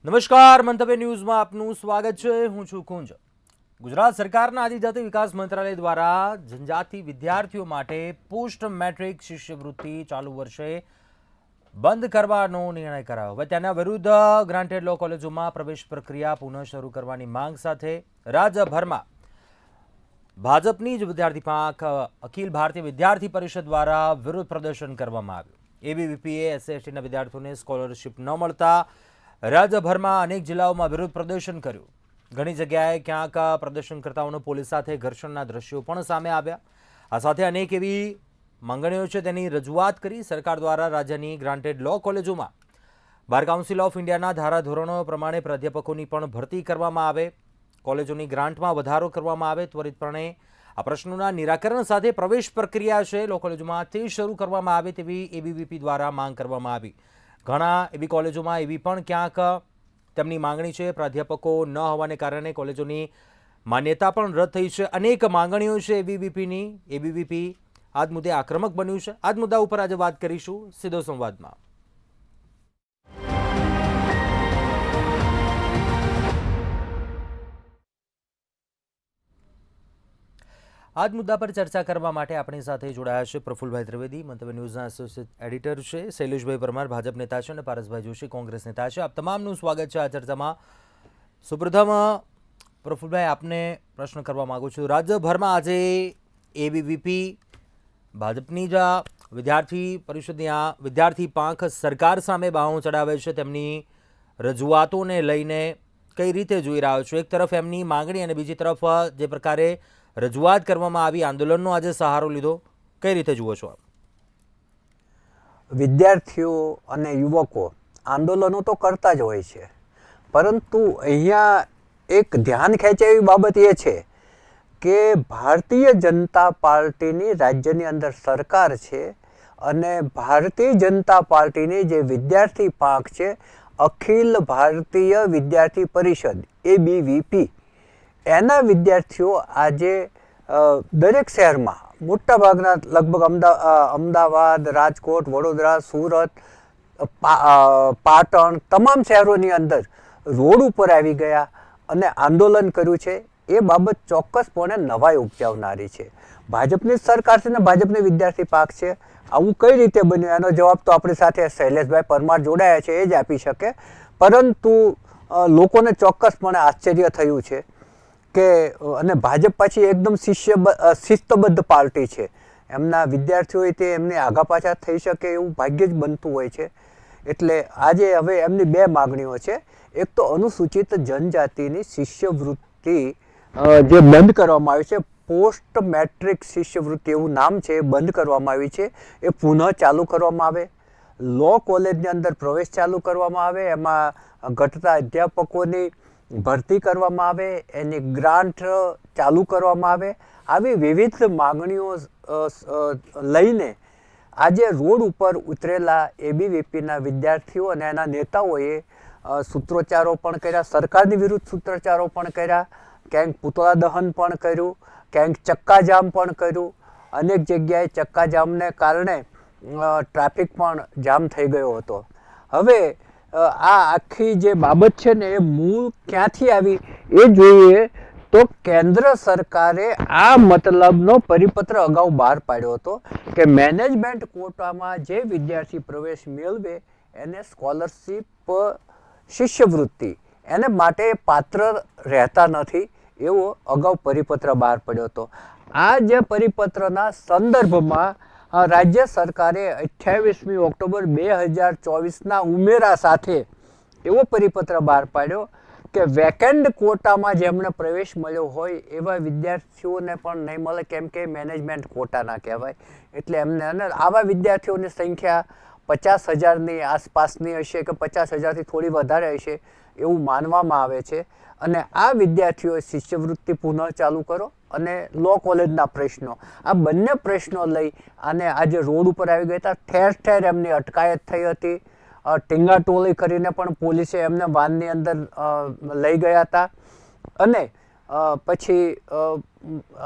નમસ્કાર, મંતવ્ય ન્યૂઝમાં આપનું સ્વાગત છે. હું છું કુંજ. ગુજરાત સરકારના આદિજાતિ વિકાસ મંત્રાલય દ્વારા જનજાતિ વિદ્યાર્થીઓ માટે પોસ્ટ મેટ્રિક શિષ્યવૃત્તિ ચાલુ વર્ષે બંધ કરવાનો નિર્ણય કરાયો. હવે તેના વિરુદ્ધ ગ્રાન્ટેડ લો કોલેજોમાં પ્રવેશ પ્રક્રિયા પુનઃ શરૂ કરવાની માંગ સાથે રાજ્યભરમાં ભાજપની જ વિદ્યાર્થી પાંખ અખિલ ભારતીય વિદ્યાર્થી પરિષદ દ્વારા વિરોધ પ્રદર્શન કરવામાં આવ્યું. એબીવીપીએ એસસી/એસટીના વિદ્યાર્થીઓને સ્કોલરશિપ ન મળતા રાજ્યભરમાં અનેક જિલ્લાઓમાં વિરોધ પ્રદર્શન કર્યું. ઘણી જગ્યાએ ક્યાંક પ્રદર્શનકર્તાઓનો પોલીસ સાથે ઘર્ષણના દ્રશ્યો પણ સામે આવ્યા. આ સાથે અનેક એવી માંગણીઓ છે તેની રજૂઆત કરી. સરકાર દ્વારા રાજ્યની ગ્રાન્ટેડ લો કોલેજોમાં બાર કાઉન્સિલ ઓફ ઇન્ડિયાના ધારાધોરણો પ્રમાણે પ્રાધ્યાપકોની પણ ભરતી કરવામાં આવે, કોલેજોની ગ્રાન્ટમાં વધારો કરવામાં આવે, ત્વરિતપણે આ પ્રશ્નોના નિરાકરણ સાથે પ્રવેશ પ્રક્રિયા છે લો કોલેજોમાં તે શરૂ કરવામાં આવે તેવી એબીવીપી દ્વારા માંગ કરવામાં આવી. ઘણા એવી કોલેજોમાં એવી પણ ક્યાંક તેમની માંગણી છે. પ્રાધ્યાપકો ન હોવાને કારણે કોલેજોની માન્યતા પણ રદ થઈ છે. અનેક માંગણીઓ છે એબીવીપીની. એબીવીપી આ જ મુદ્દે આક્રમક બન્યું છે. આ જ મુદ્દા ઉપર આજે વાત કરીશું સીધો સંવાદમાં. આ જ મુદ્દા પર ચર્ચા કરવા માટે આપણી સાથે જોડાયા છે પ્રફુલભાઈ ત્રિવેદી, મંતવ્ય ન્યૂઝના એસોસિએટ એડિટર છે, શૈલેષભાઈ પરમાર ભાજપ નેતા છે અને પારસભાઈ જોશી કોંગ્રેસ નેતા છે. આપ તમામનું સ્વાગત છે આ ચર્ચામાં. સુપ્રથમ પ્રફુલભાઈ, આપને પ્રશ્ન કરવા માગું છું. રાજ્યભરમાં આજે એબીવીપી ભાજપની જ વિદ્યાર્થી પરિષદની આ વિદ્યાર્થી પાંખ સરકાર સામે બાહું ચડાવે છે. તેમની રજૂઆતોને લઈને કઈ રીતે જોઈ રહ્યો છો? એક તરફ એમની માંગણી અને બીજી તરફ જે પ્રકારે રજૂઆત કરવામાં આવી, આંદોલનનો આજે સહારો લીધો, કઈ રીતે જુઓ છો આપ? વિદ્યાર્થીઓ અને યુવકો આંદોલનો તો કરતા જ હોય છે, પરંતુ અહીંયા એક ધ્યાન ખેંચે એવી બાબત એ છે કે ભારતીય જનતા પાર્ટીની રાજ્યની અંદર સરકાર છે અને ભારતીય જનતા પાર્ટીની જે વિદ્યાર્થી પાંખ છે અખિલ ભારતીય વિદ્યાર્થી પરિષદ એબીવીપી, એના વિદ્યાર્થીઓ આજે દરેક શહેરમાં મોટાભાગના લગભગ અમદાવાદ, રાજકોટ, વડોદરા, સુરત, પાટણ તમામ શહેરોની અંદર રોડ ઉપર આવી ગયા અને આંદોલન કર્યું છે. એ બાબત ચોક્કસપણે નવાઈ ઉપજાવનારી છે. ભાજપની સરકાર છે ને ભાજપની વિદ્યાર્થી પાંખ છે. આવું કઈ રીતે બન્યું એનો જવાબ તો આપણી સાથે શૈલેષભાઈ પરમાર જોડાયા છે, એ જ આપી શકે. પરંતુ લોકોને ચોક્કસપણે આશ્ચર્ય થયું છે કે અને ભાજપ પાછી એકદમ શિસ્તબદ્ધ પાર્ટી છે. એમના વિદ્યાર્થીઓ તે એમને આગા પાછા થઈ શકે એવું ભાગ્ય જ બનતું હોય છે. એટલે આજે હવે એમની બે માગણીઓ છે. એક તો અનુસૂચિત જનજાતિની શિષ્યવૃત્તિ જે બંધ કરવામાં આવી છે, પોસ્ટ મેટ્રિક શિષ્યવૃત્તિ એવું નામ છે, બંધ કરવામાં આવી છે, એ પુનઃ ચાલુ કરવામાં આવે. લો કોલેજની અંદર પ્રવેશ ચાલુ કરવામાં આવે, એમાં ઘટતા અધ્યાપકોની ભરતી કરવામાં આવે, એની ગ્રાન્ટ ચાલુ કરવામાં આવે. આવી વિવિધ માંગણીઓ લઈને આજે રોડ ઉપર ઉતરેલા એબીવીપીના વિદ્યાર્થીઓ અને એના નેતાઓએ સૂત્રોચ્ચારો પણ કર્યા, સરકારની વિરુદ્ધ સૂત્રોચ્ચારો પણ કર્યા, ક્યાંક પુતળા દહન પણ કર્યું, ક્યાંક ચક્કાજામ પણ કર્યું. અનેક જગ્યાએ ચક્કાજામને કારણે ટ્રાફિક પણ જામ થઈ ગયો હતો. હવે આ આખી જે બાબત છે ને એ મૂળ ક્યાંથી આવી એ જોઈએ તો કેન્દ્ર સરકારે આ મતલબનો પરિપત્ર અગાઉ બહાર પાડ્યો હતો કે મેનેજમેન્ટ કોટામાં જે વિદ્યાર્થી પ્રવેશ મેળવે એને સ્કોલરશિપ શિષ્યવૃત્તિ એને માટે પાત્ર રહેતા નથી, એવો અગાઉ પરિપત્ર બહાર પડ્યો હતો. આ જે પરિપત્રના સંદર્ભમાં રાજ્ય સરકારે 28મી ઓક્ટોબર 2024ના ઉમેરા સાથે એવો પરિપત્ર બહાર પાડ્યો કે વેકેન્ટ કોટામાં જેમણે પ્રવેશ મળ્યો હોય એવા વિદ્યાર્થીઓને પણ નહીં મળે, કેમ કે મેનેજમેન્ટ કોટાના કહેવાય. એટલે એમને અને આવા વિદ્યાર્થીઓની સંખ્યા 50,000ની આસપાસની હશે કે 50,000થી થોડી વધારે હશે એવું માનવામાં આવે છે. અને આ વિદ્યાર્થીઓએ શિષ્યવૃત્તિ પુનઃ ચાલુ કરો અને લો કોલેજના પ્રશ્નો, આ બંને પ્રશ્નો લઈ અને આજે રોડ ઉપર આવી ગયા હતા. ઠેર ઠેર એમની અટકાયત થઈ હતી. ટીંગાટોળી કરીને પણ પોલીસે એમને વાનની અંદર લઈ ગયા હતા. અને પછી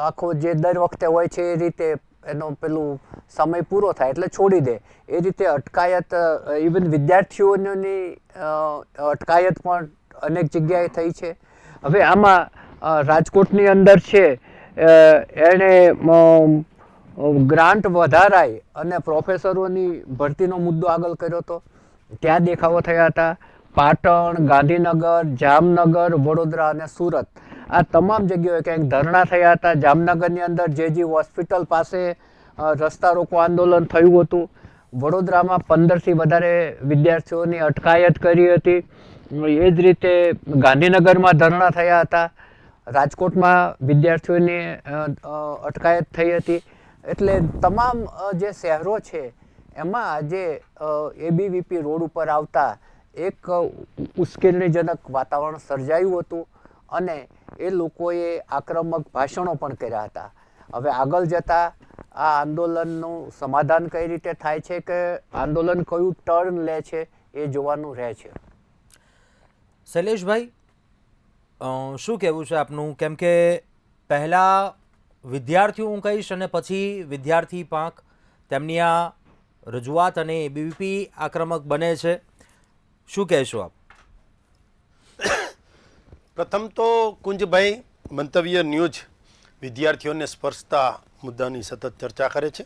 આખો જે દર વખતે હોય છે એ રીતે એનો પેલું સમય પૂરો થાય એટલે છોડી દે. એ રીતે અટકાયત ઇવન વિદ્યાર્થીઓની અટકાયત પણ અનેક જગ્યાએ થઈ છે. હવે આમાં રાજકોટની અંદર છે એણે ગ્રાન્ટ વધારાય અને પ્રોફેસરોની ભરતીનો મુદ્દો આગળ કર્યો હતો, ત્યાં દેખાવો થયા હતા. પાટણ, ગાંધીનગર, જામનગર, વડોદરા અને સુરત આ તમામ જગ્યાએ ક્યાંક ધરણા થયા હતા. જામનગરની અંદર જેજી હોસ્પિટલ પાસે રસ્તા રોકો આંદોલન થયું હતું. વડોદરામાં 15થી વધારે વિદ્યાર્થીઓની અટકાયત કરી હતી. એ જ રીતે ગાંધીનગરમાં ધરણા થયા હતા. રાજકોટમાં વિદ્યાર્થીઓની અટકાયત થઈ હતી. એટલે તમામ જે શહેરો છે એમાં આજે એબીવીપી રોડ ઉપર આવતા એક ઉશ્કેરણીજનક વાતાવરણ સર્જાયું હતું અને એ લોકોએ આક્રમક ભાષણો પણ કર્યા હતા. હવે આગળ જતા આ આંદોલનનું સમાધાન કઈ રીતે થાય છે કે આંદોલન કયું ટર્ન લે છે એ જોવાનું રહે છે. શૈલેષભાઈ, શું કહેવું છે આપનું? કેમ કે પહેલાં વિદ્યાર્થીઓ હું કહીશ અને પછી વિદ્યાર્થી પાંખ, તેમની આ રજૂઆત અને એબીવીપી આક્રમક બને છે. શું કહેશો આપ? પ્રથમ તો કુંજભાઈ, મંતવ્ય ન્યૂઝ વિદ્યાર્થીઓને સ્પર્શતા મુદ્દાની સતત ચર્ચા કરે છે,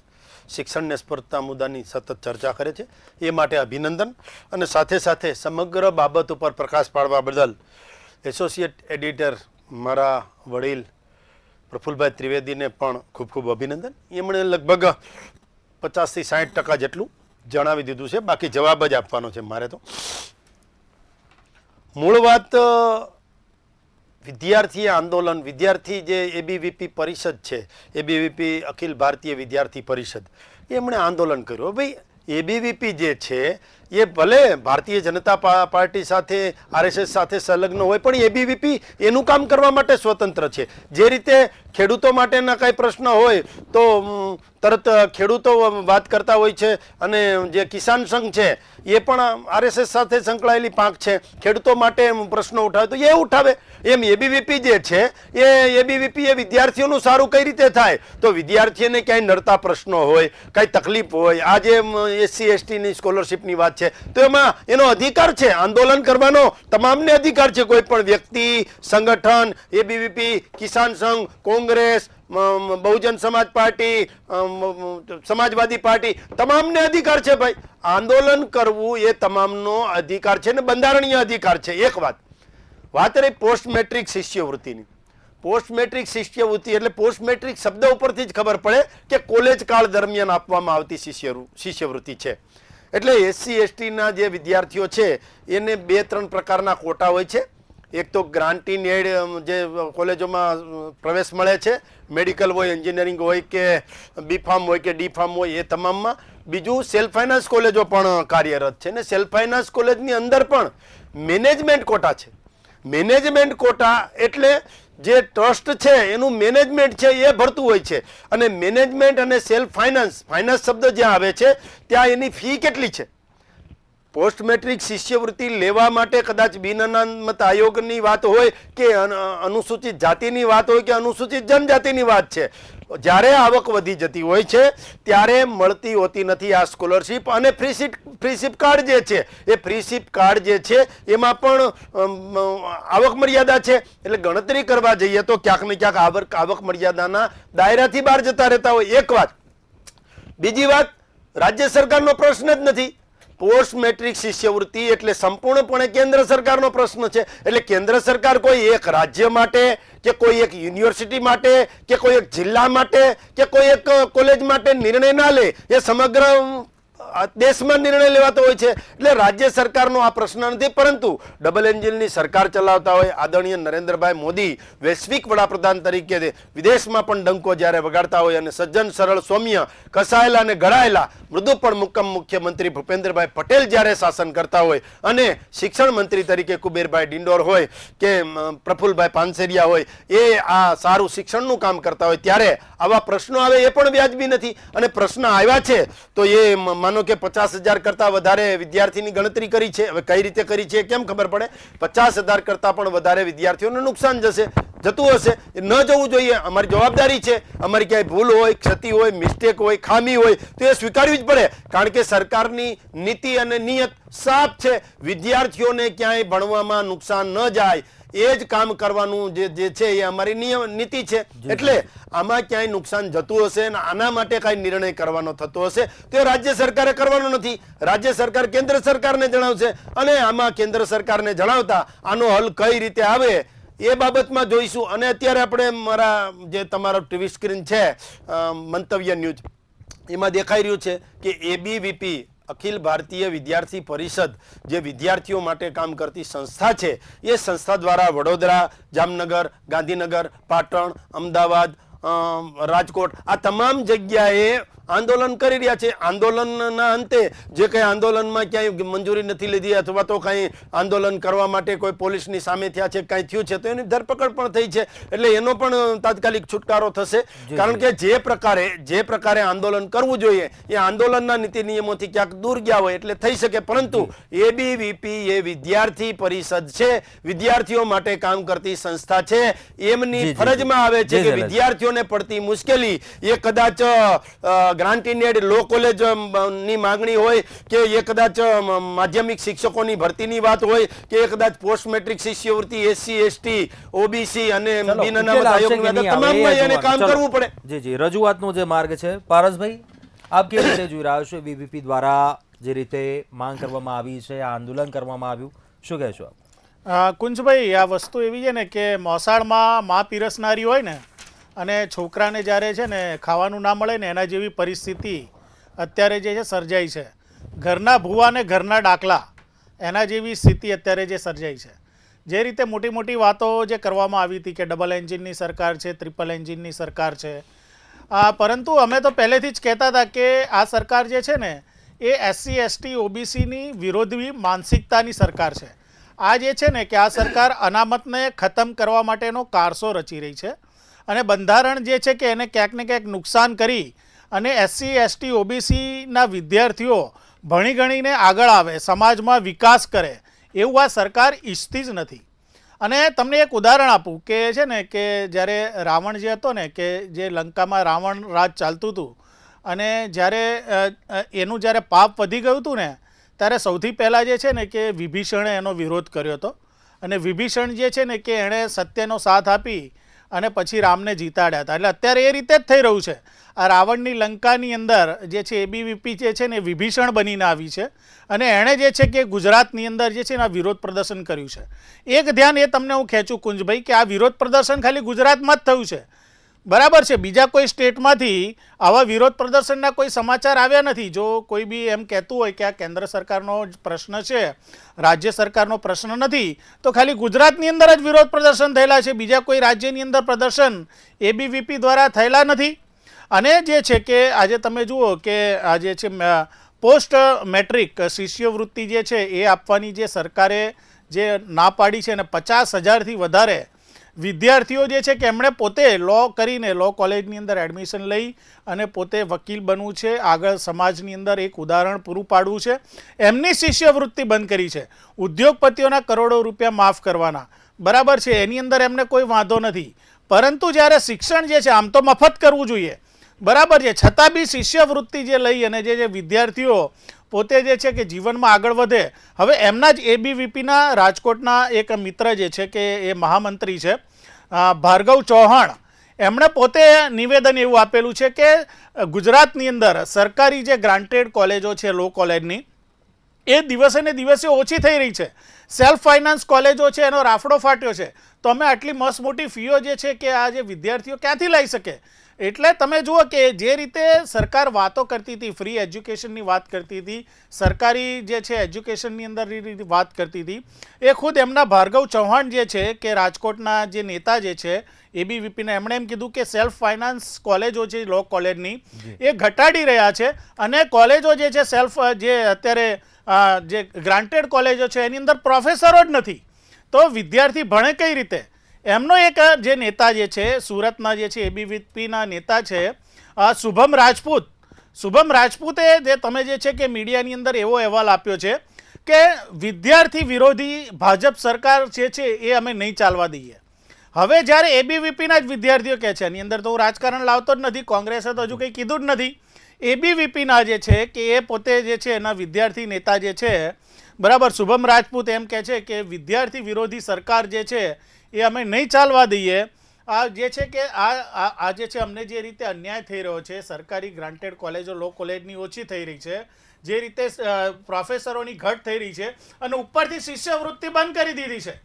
શિક્ષણને સ્પર્શતા મુદ્દાની સતત ચર્ચા કરે છે, એ માટે અભિનંદન. અને સાથે સાથે સમગ્ર બાબત ઉપર પ્રકાશ પાડવા બદલ એસોસિએટ એડિટર મારા વડીલ પ્રફુલભાઈ ત્રિવેદીને પણ ખૂબ ખૂબ અભિનંદન. એમણે લગભગ 50થી 60% જેટલું જણાવી દીધું છે, બાકી જવાબ જ આપવાનો છે મારે. તો મૂળ વાત વિદ્યાર્થી આંદોલન, વિદ્યાર્થી જે એબીવીપી પરિષદ છે, એબીવીપી અખિલ ભારતીય વિદ્યાર્થી પરિષદ, એમણે આંદોલન કર્યું. ભાઈ એબીવીપી જે છે એ ભલે ભારતીય જનતા પાર્ટી સાથે, આરએસએસ સાથે સંલગ્ન હોય, પણ એબીવીપી એનું કામ કરવા માટે સ્વતંત્ર છે. જે રીતે ખેડૂતો માટેના કાંઈ પ્રશ્ન હોય તો તરત ખેડૂતો વાત કરતા હોય છે, અને જે કિસાન સંઘ છે એ પણ આરએસએસ સાથે સંકળાયેલી પાંખ છે, ખેડૂતો માટે પ્રશ્નો ઉઠાવે તો એ ઉઠાવે. એમ એબીવીપી જે છે એ એબીવીપી એ વિદ્યાર્થીઓનું સારું કઈ રીતે થાય? તો વિદ્યાર્થીઓને ક્યાંય નડતા પ્રશ્નો હોય, કાંઈ તકલીફ હોય, આજે એસસી એસટીની સ્કોલરશીપની વાત છે તો એમાં એનો અધિકાર છે, આંદોલન કરવાનો તમામને અધિકાર છે. કોઈ પણ વ્યક્તિ, સંગઠન, એબીવીપી, કિસાન સંઘ, કોંગ્રેસ, બહુજન સમાજ પાર્ટી, સમાજવાદી પાર્ટી, તમામને અધિકાર છે ભાઈ. આંદોલન કરવું એ તમામનો અધિકાર છે ને બંધારણીય અધિકાર છે. એક વાત રહી પોસ્ટ મેટ્રિક શિષ્યવૃત્તિની. પોસ્ટ મેટ્રિક શિષ્યવૃત્તિ એટલે પોસ્ટ મેટ્રિક શબ્દ ઉપરથી જ ખબર પડે કે કોલેજ કાળ દરમિયાન આપવામાં આવતી શિષ્યવૃત્તિ છે. એટલે એસસી એસટીના જે વિદ્યાર્થીઓ છે એને 2-3 પ્રકારના કોટા હોય છે. એક તો ગ્રાન્ટ ઇન એડ જે કોલેજોમાં પ્રવેશ મળે છે, મેડિકલ હોય, એન્જિનિયરિંગ હોય કે બીફાર્મ હોય કે ડીફાર્મ હોય, એ તમામમાં. બીજું સેલ્ફ ફાઇનાન્સ કોલેજો પણ કાર્યરત છે, ને સેલ્ફ ફાઇનાન્સ કોલેજની અંદર પણ મેનેજમેન્ટ કોટા છે. મેનેજમેન્ટ કોટા એટલે જે ટ્રસ્ટ છે એનું મેનેજમેન્ટ છે એ ભરતું હોય છે. અને મેનેજમેન્ટ અને સેલ્ફ ફાઇનાન્સ, ફાઇનાન્સ શબ્દ જ્યાં આવે છે ત્યાં એની ફી કેટલી છે? પોસ્ટ મેટ્રિક શિષ્યવૃત્તિ લેવા માટે કદાચ બિન અનામત આયોગની વાત હોય કે અનુસૂચિત જાતિની વાત હોય કે અનુસૂચિત જનજાતિની વાત છે, જ્યારે આવક વધી જતી હોય છે ત્યારે મળતી હોતી નથી આ સ્કોલરશીપ. અને ફ્રીશીપ કાર્ડ જે છે એ ફ્રીશીપ કાર્ડ જે છે એમાં પણ આવક મર્યાદા છે. એટલે ગણતરી કરવા જઈએ તો ક્યાંક ને ક્યાંક આવક મર્યાદાના દાયરાથી બહાર જતા રહેતા હોય. એક વાત. બીજી વાત, રાજ્ય સરકારનો પ્રશ્ન જ નથી. પોસ્ટ મેટ્રિક શિષ્યવૃત્તિ એટલે સંપૂર્ણપણે કેન્દ્ર સરકારનો પ્રશ્ન છે. એટલે કેન્દ્ર સરકાર કોઈ એક રાજ્ય માટે કે કોઈ એક યુનિવર્સિટી માટે કે કોઈ એક જિલ્લા માટે કે કોઈ એક કોલેજ માટે નિર્ણય ના લે, એ સમગ્ર દેશમાં નિર્ણય લેવાતો હોય છે. એટલે રાજ્ય સરકારનો આ પ્રશ્ન નથી. પરંતુ ડબલ એન્જિનની સરકાર ચલાવતા હોય આદરણીય નરેન્દ્રભાઈ મોદી વૈશ્વિક વડાપ્રધાન તરીકે વિદેશમાં પણ ડંકો જ્યારે વગાડતા હોય, અને સજ્જન, સરળ, સૌમ્ય, કસાયેલા અને ઘડાયેલા મૃદુ પણ મુક્કમ મુખ્યમંત્રી ભૂપેન્દ્રભાઈ પટેલ જ્યારે શાસન કરતા હોય, અને શિક્ષણ મંત્રી તરીકે કુબેરભાઈ ડિંડોર હોય કે પ્રફુલભાઈ પાનસેરિયા હોય, એ આ સારું શિક્ષણનું કામ કરતા હોય, ત્યારે આવા પ્રશ્નો આવે એ પણ વ્યાજબી નથી. અને પ્રશ્ન આવ્યા છે તો એ માનો કે 50,000 કરતાં વધારે વિદ્યાર્થીની ગણતરી કરી છે. હવે કઈ રીતે કરી છે કેમ ખબર પડે? 50,000 કરતાં પણ વધારે વિદ્યાર્થીઓને નુકસાન જતું હશે. એ ન જવું જોઈએ. અમારી જવાબદારી છે. અમારી ક્યાંય ભૂલ હોય, ક્ષતિ હોય, મિસ્ટેક હોય, ખામી હોય તો એ સ્વીકારવી જ પડે. કારણ કે સરકારની નીતિ અને નિયત સાફ છે. વિદ્યાર્થીઓને ક્યાંય ભણવામાં નુકસાન ન જાય એ જ કામ કરવાનું જે છે એ અમારી નીતિ છે. એટલે આમાં ક્યાંય નુકસાન જતું હશે અને આના માટે કાંઈ નિર્ણય કરવાનો થતો હશે તો એ રાજ્ય સરકારે કરવાનો નથી. રાજ્ય સરકાર કેન્દ્ર સરકારને જણાવશે અને આમાં કેન્દ્ર સરકારને જણાવતા આનો હલ કઈ રીતે આવે એ બાબતમાં જોઈશું. અને અત્યારે આપણે મારા જે તમારો ટીવી સ્ક્રીન છે મંતવ્ય ન્યૂઝ એમાં દેખાઈ રહ્યું છે કે એબીવીપી અખિલ ભારતીય વિદ્યાર્થી પરિષદ જે વિદ્યાર્થીઓ માટે કામ કરતી સંસ્થા છે એ સંસ્થા દ્વારા વડોદરા, જામનગર, ગાંધીનગર, પાટણ, અમદાવાદ, રાજકોટ આ તમામ જગ્યાએ આંદોલન કરી રહ્યા છે. આંદોલનના અંતે જે કંઈ આંદોલનમાં ક્યાંય મંજૂરી નથી લીધી અથવા તો કાંઈ આંદોલન કરવા માટે કોઈ પોલીસની સામે થયા છે, કાંઈ થયું છે તો એની ધરપકડ પણ થઈ છે. એટલે એનો પણ તાત્કાલિક છુટકારો થશે. કારણ કે જે પ્રકારે આંદોલન કરવું જોઈએ એ આંદોલનના નીતિ નિયમોથી ક્યાંક દૂર ગયા હોય એટલે થઈ શકે. પરંતુ એબીવીપી એ વિદ્યાર્થી પરિષદ છે, વિદ્યાર્થીઓ માટે કામ કરતી સંસ્થા છે. એમની ફરજમાં આવે છે કે વિદ્યાર્થીઓને પડતી મુશ્કેલી એ કદાચ grant in aid law college ની માંગણી હોય કે એ કદાચ માધ્યમિક શિક્ષકોની ભરતીની વાત હોય કે એ કદાચ પોસ્ટ મેટ્રિક શિષ્યવૃત્તિ એસસી એસટી ઓબીસી અને બિન અનામત આયોગ તમામમાં એને કામ કરવું પડે. જી જી, રજૂઆતનો જે માર્ગ છે. પારસભાઈ, આપ કેવી રીતે જોઈ રહ્યા છો? બીબીપી દ્વારા જે રીતે માંગ કરવામાં આવી છે, આંદોલન કરવામાં આવ્યું, શું કહેશો આપ? કુંજભાઈ, આ વસ્તુ એવી છે ને કે મોસાળમાં માં પીરસનારી હોય ને અને છોકરાને જ્યારે છે ને ખાવાનું ના મળે ને એના જેવી પરિસ્થિતિ અત્યારે જે છે સર્જાઈ છે. ઘરના ભૂવા ને ઘરના ડાકલા એના જેવી સ્થિતિ અત્યારે જે સર્જાઈ છે. જે રીતે મોટી મોટી વાતો જે કરવામાં આવી હતી કે ડબલ એન્જિનની સરકાર છે, ટ્રિપલ એન્જિનની સરકાર છે, પરંતુ અમે તો પહેલેથી જ કહેતા હતા કે આ સરકાર જે છે ને એ એસસી એસટી ઓબીસીની વિરોધી માનસિકતાની સરકાર છે. આ જે છે ને કે આ સરકાર અનામતને ખતમ કરવા માટેનો કારસો રચી રહી છે અને બંધારણ જે છે કે એને ક્યાંક ને ક્યાંક નુકસાન કરી અને એસસી એસટી ઓબીસીના વિદ્યાર્થીઓ ભણી ગણીને આગળ આવે, સમાજમાં વિકાસ કરે એવું આ સરકાર ઈચ્છતી જ નથી. અને તમને એક ઉદાહરણ આપું કે છે ને કે જ્યારે રાવણ જે હતો ને કે જે લંકામાં રાવણ રાજ ચાલતું હતું અને એનું જ્યારે પાપ વધી ગયું હતું ને ત્યારે સૌથી પહેલાં જે છે ને કે વિભીષણે એનો વિરોધ કર્યો હતો. અને વિભીષણ જે છે ને કે એણે સત્યનો સાથ આપી અને પછી રામને જીતાડ્યા હતા. એટલે અત્યારે એ રીતે જ થઈ રહ્યું છે. આ રાવણની લંકાની અંદર જે છે એબીવીપી જે છે ને વિભીષણ બનીને આવી છે અને એણે જે છે કે ગુજરાતની અંદર જે છે ને આ વિરોધ પ્રદર્શન કર્યું છે. એક ધ્યાન એ તમને હું ખેંચું કુંજભાઈ કે આ વિરોધ પ્રદર્શન ખાલી ગુજરાતમાં જ થયું છે, બરાબર છે. બીજા કોઈ સ્ટેટમાંથી આવા વિરોધ પ્રદર્શનના કોઈ સમાચાર આવ્યા નથી. જો કોઈ બી એમ કહેતું હોય કે આ કેન્દ્ર સરકારનો પ્રશ્ન છે, રાજ્ય સરકારનો પ્રશ્ન નથી, તો ખાલી ગુજરાતની અંદર જ વિરોધ પ્રદર્શન થયેલા છે. બીજા કોઈ રાજ્યની અંદર પ્રદર્શન એબીવીપી દ્વારા થયેલા નથી. અને જે છે કે આજે તમે જુઓ કે આ જે છે પોસ્ટ મેટ્રિક શિષ્યવૃત્તિ જે છે એ આપવાની જે સરકારે જે ના પાડી છે અને 50,000થી વધારે વિદ્યાર્થીઓ જે છે કે એમણે પોતે લો કરીને લો કોલેજની અંદર એડમિશન લઈ અને પોતે વકીલ બનવું છે, આગળ સમાજની અંદર એક ઉદાહરણ પૂરું પાડવું છે, એમની શિષ્યવૃત્તિ બંધ કરી છે. ઉદ્યોગપતિઓના કરોડો રૂપિયા માફ કરવાના, બરાબર છે, એની અંદર એમને કોઈ વાંધો નથી. પરંતુ જ્યારે શિક્ષણ જે છે આમ તો મફત કરવું જોઈએ, બરાબર છે, છતાં બી શિષ્યવૃત્તિ જે લઈ અને જે વિદ્યાર્થીઓ પોતે જે છે કે જીવનમાં આગળ વધે. હવે એમના જ એબીવીપીના રાજકોટના એક મિત્ર જે છે કે એ મહામંત્રી છે ભાર્ગવ ચૌહાણ, એમણે પોતે નિવેદન એવું આપેલું છે કે ગુજરાતની અંદર સરકારી જે ગ્રાન્ટેડ કોલેજો છે લો કોલેજની એ દિવસે ને દિવસે ઓછી થઈ રહી છે. સેલ્ફ ફાઇનાન્સ કોલેજો છે એનો રાફડો ફાટ્યો છે. તો અમે આટલી મસ્ત મોટી ફીઓ જે છે કે આ જે વિદ્યાર્થીઓ ક્યાંથી લઈ શકે? એટલે તમે જુઓ કે જે રીતે સરકાર વાતો કરતી હતી, ફ્રી એજ્યુકેશનની વાત કરતી હતી, સરકારી જે છે એજ્યુકેશનની અંદર વાત કરતી હતી, એ ખુદ એમના ભાર્ગવ ચૌહાણ જે છે કે રાજકોટના જે નેતા જે છે એબીવીપીના, એમણે એમ કીધું કે સેલ્ફ ફાઇનાન્સ કોલેજો છે લો કોલેજની એ ઘટાડી રહ્યા છે અને કોલેજો જે છે સેલ્ફ જે અત્યારે જે ગ્રાન્ટેડ કોલેજો છે એની અંદર પ્રોફેસરો જ નથી. તો વિદ્યાર્થી ભણે કઈ રીતે? એમનો એક જે નેતા જે છે સુરતના જે છે એબીવીપીના નેતા છે શુભમ રાજપૂત, શુભમ રાજપૂતે જે તમે જે છે કે મીડિયાની અંદર એવો અહેવાલ આપ્યો છે કે વિદ્યાર્થી વિરોધી ભાજપ સરકાર જે છે એ અમે નહીં ચાલવા દઈએ. હવે જ્યારે એબીવીપીના જ વિદ્યાર્થીઓ કહે છે, એની અંદર તો હું રાજકારણ લાવતો જ નથી, કોંગ્રેસે તો હજુ કંઈ કીધું જ નથી. એબીવીપીના જે છે કે એ પોતે જે છે એના વિદ્યાર્થી નેતા જે છે બરાબર શુભમ રાજપૂત એમ કહે છે કે વિદ્યાર્થી વિરોધી સરકાર જે છે એ અમે નહીં ચાલવા દઈએ. આ જે છે કે આ જે છે અમને જે રીતે અન્યાય થઈ રહ્યો છે, સરકારી ગ્રાન્ટેડ કોલેજો લો કોલેજની ઓછી થઈ રહી છે, જે રીતે પ્રોફેસરોની ઘટ થઈ રહી છે અને ઉપરથી શિષ્યવૃત્તિ બંધ કરી દીધી છે.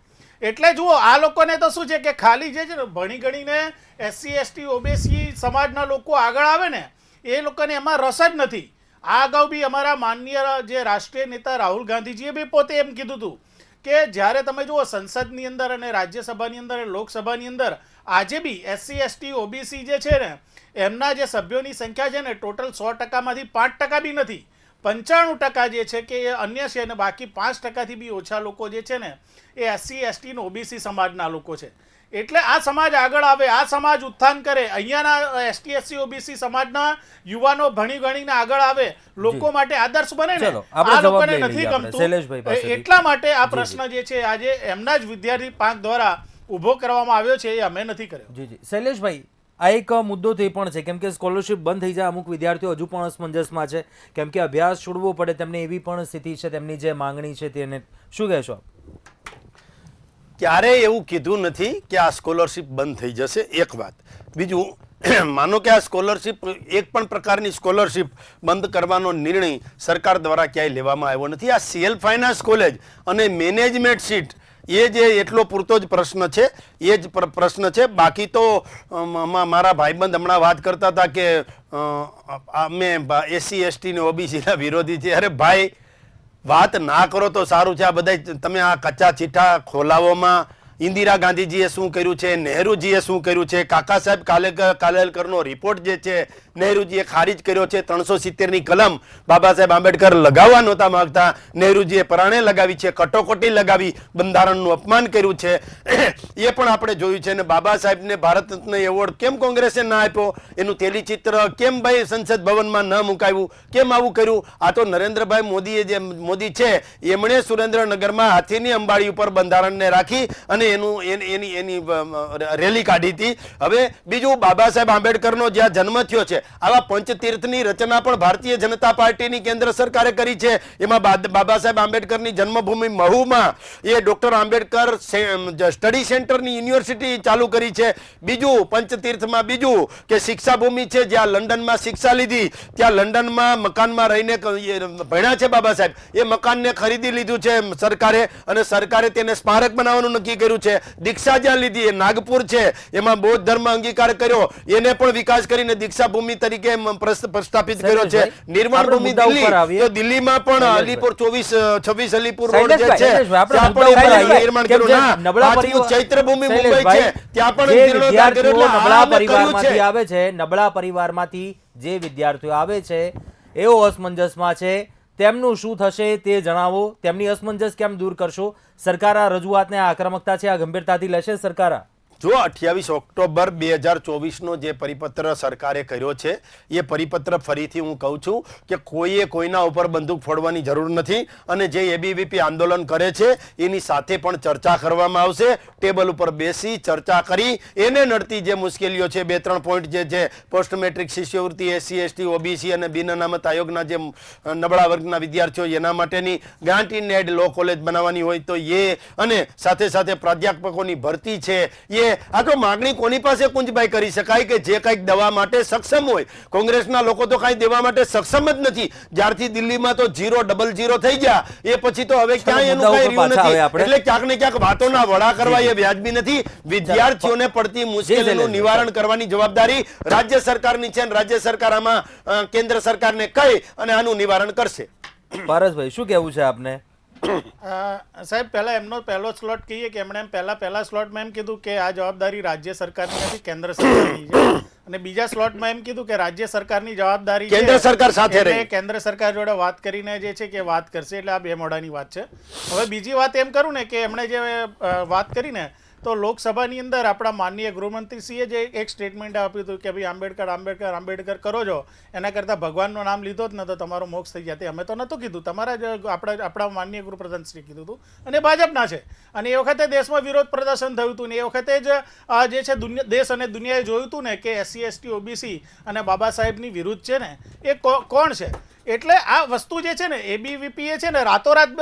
એટલે જુઓ આ લોકોને તો શું છે કે ખાલી જે છે ને ભણી ગણીને SC ST OBC સમાજના લોકો આગળ આવે ને એ લોકોને એમાં રસ જ નથી. આ અગાઉ બી અમારા માનનીય જે રાષ્ટ્રીય નેતા રાહુલ ગાંધીજીએ બી પોતે એમ કીધું હતું કે જ્યારે તમે જુઓ સંસદની અંદર અને રાજ્યસભાની અંદર અને લોકસભાની અંદર આજે બી SC ST OBC જે છે ને એમના જે સભ્યોની સંખ્યા છે ને ટોટલ 100%માંથી 5% બી નથી, 95% જે છે કે એ અન્ય છે અને બાકી 5%થી બી ઓછા લોકો જે છે ને એ SC ST અને OBC સમાજના લોકો છે. એટલે આ સમાજ આગળ આવે, આ સમાજ ઉત્થાન કરે, અહીંયાના ST SC OBC સમાજના યુવાનો ભણી ગણીને આગળ આવે, લોકો માટે આદર્શ બને ને, આ લોકોને નથી ગમતું. એટલા માટે આ પ્રશ્ન જે છે આજે એમના જ વિદ્યાર્થી પાંખ દ્વારા ઊભો કરવામાં આવ્યો છે, એ અમે નથી કર્યો. જી જી શૈલેષભાઈ, આ એક મુદ્દો તે પણ છે કેમ કે સ્કોલરશિપ બંધ થઈ જાય, અમુક વિદ્યાર્થીઓ હજુ પણ અસમંજસમાં છે કેમ કે અભ્યાસ છોડવો પડે, તેમને એવી પણ સ્થિતિ છે, તેમની જે માંગણી છે તેને શું કહેશો? ક્યારેય એવું કીધું નથી કે આ સ્કોલરશિપ બંધ થઈ જશે, એક વાત. બીજું, માનો કે આ સ્કોલરશિપ એક પણ પ્રકારની સ્કોલરશિપ બંધ કરવાનો નિર્ણય સરકાર દ્વારા ક્યાંય લેવામાં આવ્યો નથી. આ સેલ્ફ ફાઇનાન્સ કોલેજ અને મેનેજમેન્ટ સીટ એ જે એટલો પૂરતો જ પ્રશ્ન છે, એ જ પ્રશ્ન છે. બાકી તો મારા ભાઈબંધ હમણાં વાત કરતા હતા કે અમે SC ST ને OBC ના વિરોધી છે. અરે ભાઈ, વાત ના કરો તો સારું છે. આ બધા તમે આ કચ્ચા ચીઠા ખોલાવોમાં ઇન્દિરા ગાંધીજીએ શું કર્યું છે, નહેરુજીએ શું કર્યું છે, કાકા સાહેબ કાલેલકરનો રિપોર્ટ જે છે નહેરુજીએ ખારીજ કર્યો છે, 370ની કલમ બાબા સાહેબ આંબેડકર લગાવવા નહોતા માંગતા, નહેરુજીએ પરાણે લગાવી છે, કટોકટી લગાવી, બંધારણનું અપમાન કર્યું છે, એ પણ આપણે જોયું છે. અને બાબા સાહેબને ભારત રત્ન એવોર્ડ કેમ કોંગ્રેસે ના આપ્યો, એનું તેલી ચિત્ર કેમ ભાઈ સંસદ ભવનમાં ન મુકાવ્યું, કેમ આવું કર્યું? આ તો નરેન્દ્રભાઈ મોદીએ જે મોદી છે એમણે સુરેન્દ્રનગરમાં હાથીની અંબાડી ઉપર બંધારણને રાખી અને એની રેલી કાઢી હતી. હવે બીજું, બાબા સાહેબ આંબેડકરનો જ્યાં જન્મ થયો છે, આવા પંચતીર્થની રચના પણ ભારતીય જનતા પાર્ટીની કેન્દ્ર સરકારે કરી છે. એમાં બાબા સાહેબ આંબેડકરની જન્મભૂમિ મહુમાં એ ડોક્ટર આંબેડકર સ્ટડી સેન્ટરની યુનિવર્સિટી ચાલુ કરી છે. બીજું પંચતીર્થમાં બીજું કે શિક્ષાભૂમિ છે, જ્યાં લંડનમાં શિક્ષા લીધી, ત્યાં લંડનમાં મકાનમાં રહીને ભણ્યા છે બાબા સાહેબ. એ મકાનને ખરીદી લીધું છે સરકારે અને સરકારે તેને સ્મારક બનાવવાનું નક્કી કર્યું છે. દીક્ષા જ્યાં લીધી એ નાગપુર છે, એમાં બૌદ્ધ ધર્મ અંગીકાર કર્યો, એને પણ વિકાસ કરીને દીક્ષા ભૂમિ તરીકે પ્રસ્થાપિત કર્યો છે. નિર્માણ ભૂમિ દિલ્હી, તો દિલ્હીમાં પણ અલીપુર 26 અલીપુર રોડ જે છે ત્યાં પણ નિર્માણ કર્યું. ના, ચૈત્ર ભૂમિ મુંબઈ છે, ત્યાં પણ જીર્ણોદ્ધાર કર્યો. નબળા પરિવારમાંથી આવે છે, નબળા પરિવારમાંથી જે વિદ્યાર્થીઓ આવે છે એઓ અસમંજસમાં છે, તેમનું શું થશે તે જણાવો. તેમની અસમંજસ કેમ દૂર કરશો? સરકાર આ રજૂઆતને આ આક્રમકતા છે આ ગંભીરતાથી લેશે સરકાર? જો 28 ઓક્ટોબર 2024નો જે પરિપત્ર સરકારે કર્યો છે એ પરિપત્ર ફરીથી હું કહું છું કે કોઈએ કોઈના ઉપર બંદૂક ફોડવાની જરૂર નથી અને જે એબીવીપી આંદોલન કરે છે એની સાથે પણ ચર્ચા કરવામાં આવશે. ટેબલ ઉપર બેસી ચર્ચા કરી એને નડતી જે મુશ્કેલીઓ છે, 2-3 પોઈન્ટ જે છે, પોસ્ટ મેટ્રિક શિષ્યવૃત્તિ, SC ST OBC અને બિન અનામત આયોગના જે નબળા વર્ગના વિદ્યાર્થીઓ એના માટેની grant in aid law college બનાવવાની હોય તો એ, અને સાથે સાથે પ્રાધ્યાપકોની ભરતી છે એ. આ તો માગણી કોની પાસે કુંજભાઈ કરી શકાય કે જે કંઈક દવા માટે સક્ષમ હોય? કોંગ્રેસના લોકો તો કાંઈ દેવા માટે સક્ષમ જ નથી. જ્યારથી દિલ્હીમાં તો 000 થઈ ગયા એ પછી તો હવે ક્યાંય એનું કઈ રહ્યું નથી. એટલે ક્યાંક ને ક્યાંક વાતોના વડા કરવા એ વ્યાજબી નથી. વિદ્યાર્થીઓને પડતી મુશ્કેલીનું નિવારણ કરવાની જવાબદારી રાજ્ય સરકારની છે અને રાજ્ય સરકાર આમાં કેન્દ્ર સરકારને કહી અને આનું નિવારણ કરશે. પારસભાઈ, શું કહેવું છે આપને? સાહેબ, પહેલા એમનો પહેલો સ્લોટ કહીએ કે એમણે પહેલા સ્લોટમાં એમ કીધું કે આ જવાબદારી રાજ્ય સરકારની નથી, કેન્દ્ર સરકારની છે. અને બીજા સ્લોટમાં એમ કીધું કે રાજ્ય સરકારની જવાબદારી કેન્દ્ર સરકાર સાથે રહી, કેન્દ્ર સરકાર જોડે વાત કરીને જે છે કે વાત કરશે. એટલે આ બે મોઢાની વાત છે. હવે બીજી વાત એમ કરું ને કે એમણે જે વાત કરી ને તો લોકસભાની અંદર આપણા માનનીય ગૃહમંત્રીશ્રીએ જે એક સ્ટેટમેન્ટ આપ્યું હતું કે ભાઈ આંબેડકર આંબેડકર આંબેડકર કરો છો, એના કરતાં ભગવાનનું નામ લીધો જ ન તો તમારો મોક્ષ થઈ જાય. અમે તો નહોતું કીધું, તમારા જ આપણા માનનીય ગૃહપ્રધાનશ્રીએ કીધું હતું, અને ભાજપના છે. અને એ વખતે દેશમાં વિરોધ પ્રદર્શન થયું હતું ને એ વખતે જ જે છે દેશ અને દુનિયાએ જોયું હતું ને કે SC ST OBC અને બાબા સાહેબની વિરુદ્ધ છે ને એ કોણ છે. એટલે આ વસ્તુ જે છે ને ABVP છે ને રાતોરાત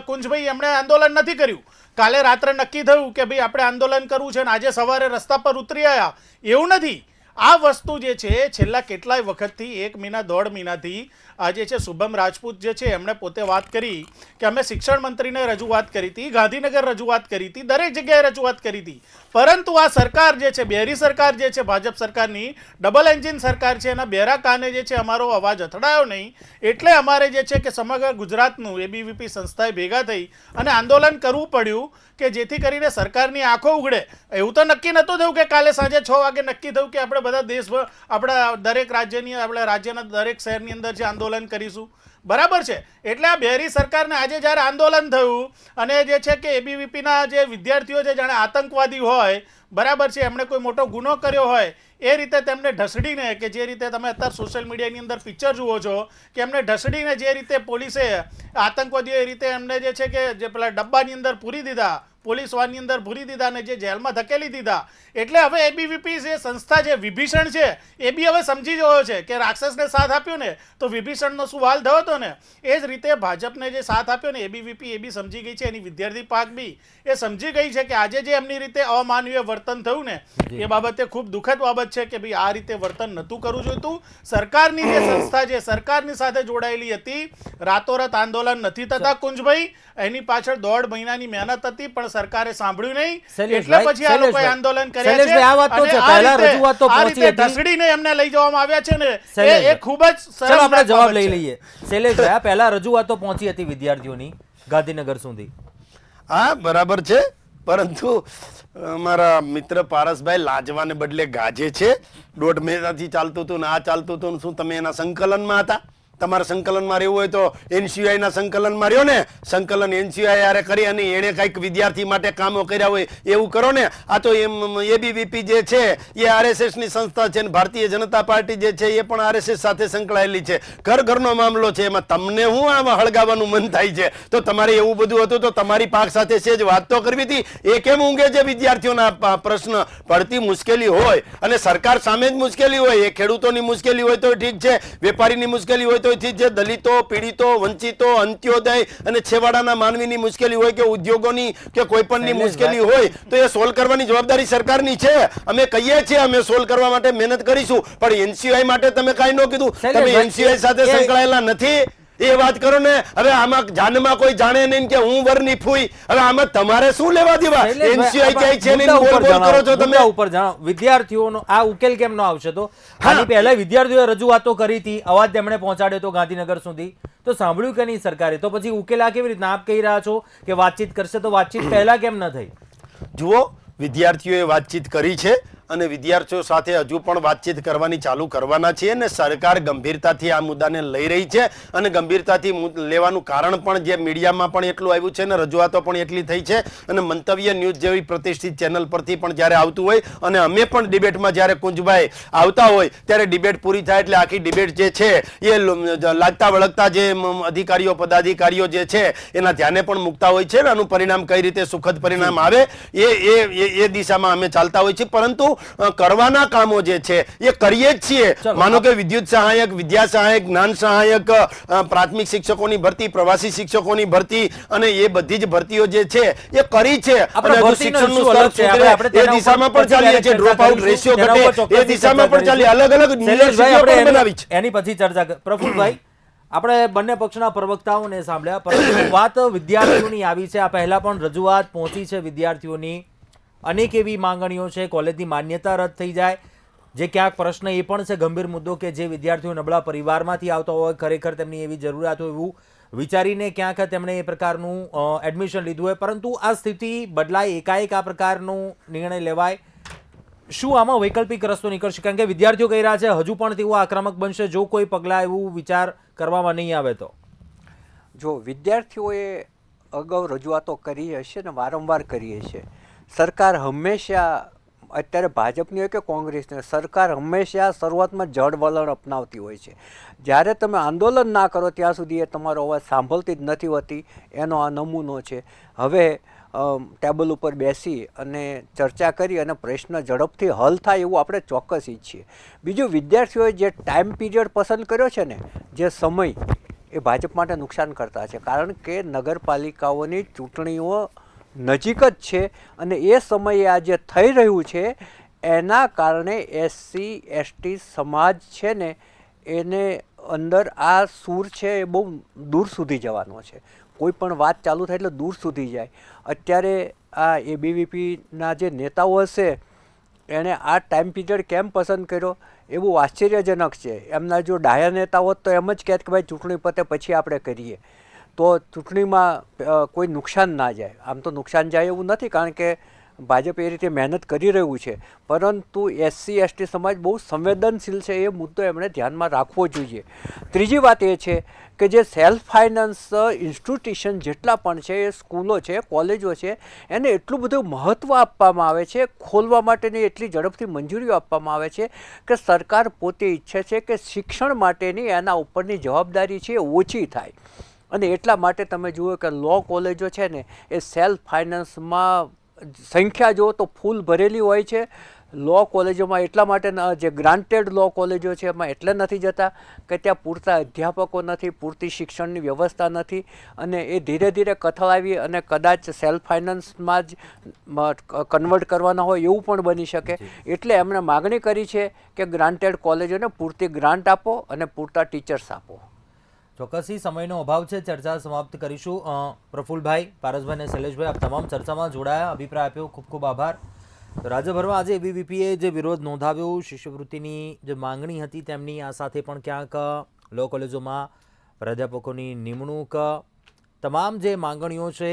કુંજભાઈ એમણે આંદોલન નથી કર્યું. કાલે રાત્રે નક્કી થયું કે ભાઈ આપણે આંદોલન કરવું છે ને આજે સવારે રસ્તા પર ઉતરી આવ્યા, એવું નથી. આ વસ્તુ જે છે છેલ્લા કેટલાય વખતથી 1 મહિના 1.5 મહિનાથી આ જે છે શુભમ રાજપૂત જે છે એમણે પોતે વાત કરી કે અમે શિક્ષણ મંત્રીને રજૂઆત કરી હતી, ગાંધીનગર રજૂઆત કરી હતી, દરેક જગ્યાએ રજૂઆત કરી હતી. પરંતુ આ સરકાર જે છે બેરી સરકાર જે છે ભાજપ સરકારની ડબલ એન્જિન સરકાર છે, એના બેરા કાને જે છે અમારો અવાજ અથડાયો નહીં. એટલે અમારે જે છે કે સમગ્ર ગુજરાતનું ABVP સંસ્થાએ ભેગા થઈ અને આંદોલન કરવું પડ્યું કે જેથી કરીને સરકારની આંખો ઉઘડે. એવું તો નક્કી નહોતું થયું કે કાલે સાંજે 6 વાગે નક્કી થયું કે આપણે બધા દેશભર આપણા દરેક રાજ્યની આપણા રાજ્યના દરેક શહેરની અંદર જે આંદોલન કરીશું, બરાબર છે. એટલે આ બેરી સરકારને આજે જ્યારે આંદોલન થયું અને જે છે કે ABVPના જે વિદ્યાર્થીઓ જે જાણે આતંકવાદી હોય, બરાબર છે, એમણે કોઈ મોટો ગુનો કર્યો હોય એ રીતે તેમને ઢસડીને, કે જે રીતે તમે અત્યારે સોશિયલ મીડિયાની અંદર પિક્ચર જુઓ છો કે એમને ઢસડીને જે રીતે પોલીસે આતંકવાદીઓ એ રીતે એમને જે છે કે જે પેલા ડબ્બાની અંદર પૂરી દીધા, પોલીસ વાનની અંદર ભૂરી દીધા અને જે જેલમાં ધકેલી દીધા. એટલે હવે ABVP જે સંસ્થા છે વિભીષણ છે એ બી હવે સમજી ગયો છે કે રાક્ષસને સાથ આપ્યો ને તો વિભીષણનો શું હાલ થયો હતો ને, એ જ રીતે ભાજપને જે સાથ આપ્યો ને ABVP એ બી સમજી ગઈ છે, એની વિદ્યાર્થી પાક બી એ સમજી ગઈ છે કે આજે જે એમની રીતે અમાનવીય વર્તન થયું ને એ બાબતે ખૂબ દુઃખદ બાબત છે કે ભાઈ આ રીતે વર્તન નહોતું કરવું જોઈતું. સરકારની જે સંસ્થા છે સરકારની સાથે જોડાયેલી હતી, રાતોરાત આંદોલન નથી થતા કુંજભાઈ, એની પાછળ 1.5 મહિનાની મહેનત હતી પણ સરકારે સાંભળ્યું નહીં. એટલે પછી આ લોકોએ આંદોલન કર્યા છે અને આ રીતે ઢસડીને એમને લઈ જવામાં આવ્યા છે ને એ ખૂબ જ ચલો આપણે જવાબ લઈ લઈએ. શૈલેષભાઈ, પહેલા રજૂઆતો પહોંચી હતી વિદ્યાર્થીઓની ગાંધીનગર સુધી. હા બરાબર છે, પરંતુ મારા મિત્ર પારસભાઈ લાજવાને બદલે ગાજે છે. 1.5 મહિનાથી ચાલતું હતું ને આ ચાલતું હતું. શું તમે એના સંકલનમાં હતા? તમારા સંકલનમાં રહેવું હોય તો NCI ના સંકલનમાં રહ્યો ને. સંકલન NCI યારે કરી અને એણે કંઈક વિદ્યાર્થી માટે કામો કર્યા હોય એવું કરો ને. આ તો ABVP જે છે એ RSS ની સંસ્થા છે, ભારતીય જનતા પાર્ટી જે છે એ પણ RSS સાથે સંકળાયેલી છે. ઘર ઘરનો મામલો છે, એમાં તમને હું આમાં હળગાવાનું મન થાય છે? તો તમારે એવું બધું હતું તો તમારી પાક સાથે છે જ વાત તો કરવી હતી. એ કેમ ઊંઘે છે? વિદ્યાર્થીઓના પ્રશ્ન પડતી મુશ્કેલી હોય અને સરકાર સામે જ મુશ્કેલી હોય, એ ખેડૂતોની મુશ્કેલી હોય તો ઠીક છે, વેપારીની મુશ્કેલી હોય તો જે દલિતો, પીડિતો, વંચિતો, અંત્યોદય અને છેવાડાના માનવીની મુશ્કેલી હોય કે ઉદ્યોગોની કે કોઈ પણની મુશ્કેલી હોય તો એ સોલ્વ કરવાની જવાબદારી સરકારની છે. અમે કહીએ છીએ અમે સોલ્વ કરવા માટે મહેનત કરીશું, પણ NCI માટે તમે કાંઈ ન કીધું. તમે NCI સાથે સંકળાયેલા નથી એ વાત કરો ને. હવે આમાં જાનમાં કોઈ જાણે નહીં કે હું વરની ફૂઈ. હવે આમાં તમારે શું લેવા દેવા? NCI ક્યાંય છે નહીં, બોલ બોલ કરો છો તમે. ઉપર જાણો વિદ્યાર્થીઓનો આ ઉકેલ કેમ ન આવશે? તો આની પહેલા વિદ્યાર્થીઓએ રજૂઆતો કરી હતી, અવાજ તેમણે પહોંચાડ્યો તો ગાંધીનગર સુધી, તો સાંભળ્યું કે નહીં સરકારે? તો પછી ઉકેલ આ કેવી રીતના? આપ કહી રહ્યા છો કે વાતચીત કરશે, તો વાતચીત પહેલા કેમ ન થઈ? જુઓ, વિદ્યાર્થીઓએ વાતચીત કરી છે અને વિદ્યાર્થીઓ સાથે હજુ પણ વાતચીત કરવાની ચાલુ કરવાના છે અને સરકાર ગંભીરતાથી આ મુદ્દાને લઈ રહી છે. અને ગંભીરતાથી લેવાનું કારણ પણ જે મીડિયામાં પણ એટલું આવ્યું છે અને રજૂઆતો પણ એટલી થઈ છે અને મંતવ્ય ન્યૂઝ જેવી પ્રતિષ્ઠિત ચેનલ પરથી પણ જ્યારે આવતું હોય અને અમે પણ ડિબેટમાં જ્યારે કુંજભાઈ આવતા હોય ત્યારે ડિબેટ પૂરી થાય એટલે આખી ડિબેટ જે છે એ લાગતા વળગતા જે અધિકારીઓ પદાધિકારીઓ જે છે એના ધ્યાને પણ મૂકતા હોય છે ને આનું પરિણામ કઈ રીતે સુખદ પરિણામ આવે એ દિશામાં અમે ચાલતા હોય છે. પરંતુ કરવાના કામો જે છે એ કરીએ જ છીએ. માનો કે વિદ્યુત સહાયક, વિદ્યા સહાયક, જ્ઞાન સહાયક, પ્રાથમિક શિક્ષકોની ભરતી, પ્રવાસી શિક્ષકોની ભરતી અને એ બધી જ ભરતીઓ જે છે એ કરી છે અને હજુ શિક્ષણનું સ્તર સુધરે એ દિશામાં પણ ચાલીએ છીએ. ડ્રોપ આઉટ રેશિયો ઘટે એ દિશામાં પણ ચાલીએ. અલગ અલગ યુનિવર્સિટીઓ પણ બનાવી છે. એની પછી ચર્ચા પ્રફુલભાઈ, આપણે બંને પક્ષના પ્રવક્તાઓને સાંભળ્યા, પરંતુ વાત વિદ્યાર્થીઓની આવી છે. આ પહેલા પણ રજૂઆત પહોંચી છે વિદ્યાર્થીઓની. અનેક એવી માંગણીઓ છે, કોલેજની માન્યતા રદ થઈ જાય, જે ક્યાંક પ્રશ્ન એ પણ છે ગંભીર મુદ્દો કે જે વિદ્યાર્થીઓ નબળા પરિવારમાંથી આવતા હોય, ખરેખર તેમની એવી જરૂરિયાત હોય એવું વિચારીને ક્યાંક તેમણે એ પ્રકારનું એડમિશન લીધું હોય, પરંતુ આ સ્થિતિ બદલાય, એકાએક આ પ્રકારનો નિર્ણય લેવાય, શું આમાં વૈકલ્પિક રસ્તો નીકળશે? કારણ કે વિદ્યાર્થીઓ કહી રહ્યા છે હજુ પણ તેઓ આક્રમક બનશે જો કોઈ પગલાં એવું વિચાર કરવામાં નહીં આવે તો. જો વિદ્યાર્થીઓએ અગાઉ રજૂઆતો કરી હશે ને વારંવાર કરી હશે સરકાર હંમેશા, અત્યારે ભાજપની હોય કે કોંગ્રેસની હોય, સરકાર હંમેશા શરૂઆતમાં જડ વલણ અપનાવતી હોય છે. જ્યારે તમે આંદોલન ના કરો ત્યાં સુધી એ તમારો અવાજ સાંભળતી જ નથી હોતી. એનો આ નમૂનો છે. હવે ટેબલ ઉપર બેસી અને ચર્ચા કરી અને પ્રશ્ન ઝડપથી હલ થાય એવું આપણે ચોક્કસ ઈચ્છીએ. બીજું, વિદ્યાર્થીઓએ જે ટાઈમ પીરિયડ પસંદ કર્યો છે ને, જે સમય, એ ભાજપ માટે નુકસાન કરતા છે. કારણ કે નગરપાલિકાઓની ચૂંટણીઓ નજીક જ છે અને એ સમયે આ જે થઈ રહ્યું છે એના કારણે SC/ST સમાજ છે ને એને અંદર આ સૂર છે એ બહુ દૂર સુધી જવાનો છે. કોઈ પણ વાત ચાલુ થાય એટલે દૂર સુધી જાય. અત્યારે આ ABVPના જે નેતાઓ હશે એણે આ ટાઈમ પીરિયડ કેમ પસંદ કર્યો એ બહુ આશ્ચર્યજનક છે. એમના જો ડાયા નેતા હોત તો એમ જ કહેત કે ભાઈ ચૂંટણી પતે પછી આપણે કરીએ, તો ચૂંટણીમાં કોઈ નુકસાન ના જાય. આમ તો નુકસાન જાય એવું નથી, કારણ કે ભાજપ એ રીતે મહેનત કરી રહ્યું છે, પરંતુ SC/ST સમાજ બહુ સંવેદનશીલ છે, એ મુદ્દો એમણે ધ્યાનમાં રાખવો જોઈએ. ત્રીજી વાત એ છે કે જે સેલ્ફ ફાઇનાન્સ ઇન્સ્ટિટ્યુશન જેટલા પણ છે, એ સ્કૂલો છે, કોલેજો છે, એને એટલું બધું મહત્ત્વ આપવામાં આવે છે, ખોલવા માટેની એટલી ઝડપથી મંજૂરીઓ આપવામાં આવે છે કે સરકાર પોતે ઈચ્છે છે કે શિક્ષણ માટેની એના ઉપરની જવાબદારી છે એ ઓછી થાય. અને એટલા માટે તમે જુઓ કે લો કોલેજો છે ને એ સેલ્ફ ફાઇનાન્સમાં સંખ્યા જુઓ તો ફૂલ ભરેલી હોય છે. લો કોલેજોમાં એટલા માટે જે ગ્રાન્ટેડ લો કોલેજો છે એમાં એટલે નથી જતા કે ત્યાં પૂરતા અધ્યાપકો નથી, પૂરતી શિક્ષણની વ્યવસ્થા નથી, અને એ ધીરે ધીરે કથળાવી અને કદાચ સેલ્ફ ફાઇનાન્સમાં જ કન્વર્ટ કરવાના હોય એવું પણ બની શકે. એટલે એમણે માગણી કરી છે કે ગ્રાન્ટેડ કોલેજોને પૂરતી ગ્રાન્ટ આપો અને પૂરતા ટીચર્સ આપો. ચોક્કસથી સમયનો અભાવ છે, ચર્ચા સમાપ્ત કરીશું. પ્રફુલભાઈ, પારસભાઈ અને શૈલેષભાઈ, આપ તમામ ચર્ચામાં જોડાયા, અભિપ્રાય આપ્યો, ખૂબ ખૂબ આભાર. તો રાજ્યભરમાં આજે ABVPએ જે વિરોધ નોંધાવ્યો, શિષ્યવૃત્તિની જે માંગણી હતી તેમની, આ સાથે પણ ક્યાંક લો કોલેજોમાં પ્રાધ્યાપકોની નિમણૂક, તમામ જે માંગણીઓ છે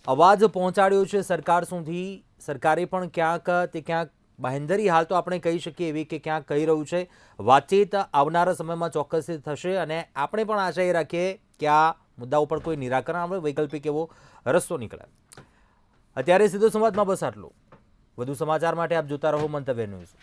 અવાજ પહોંચાડ્યો છે સરકાર સુધી. સરકારે પણ ક્યાંક બાંહેધરી હાલ તો આપણે કહી શકીએ એવી કે ક્યાંક કહી રહ્યું છે. વાતચીત આવનારા સમયમાં ચોક્કસથી થશે અને આપણે પણ આશા એ રાખીએ કે આ મુદ્દા ઉપર કોઈ નિરાકરણ આવે, વૈકલ્પિક એવો રસ્તો નીકળે. અત્યારે સીધો સંવાદમાં બસ આટલું. વધુ સમાચાર માટે આપ જોતા રહો મંતવ્ય ન્યૂઝ.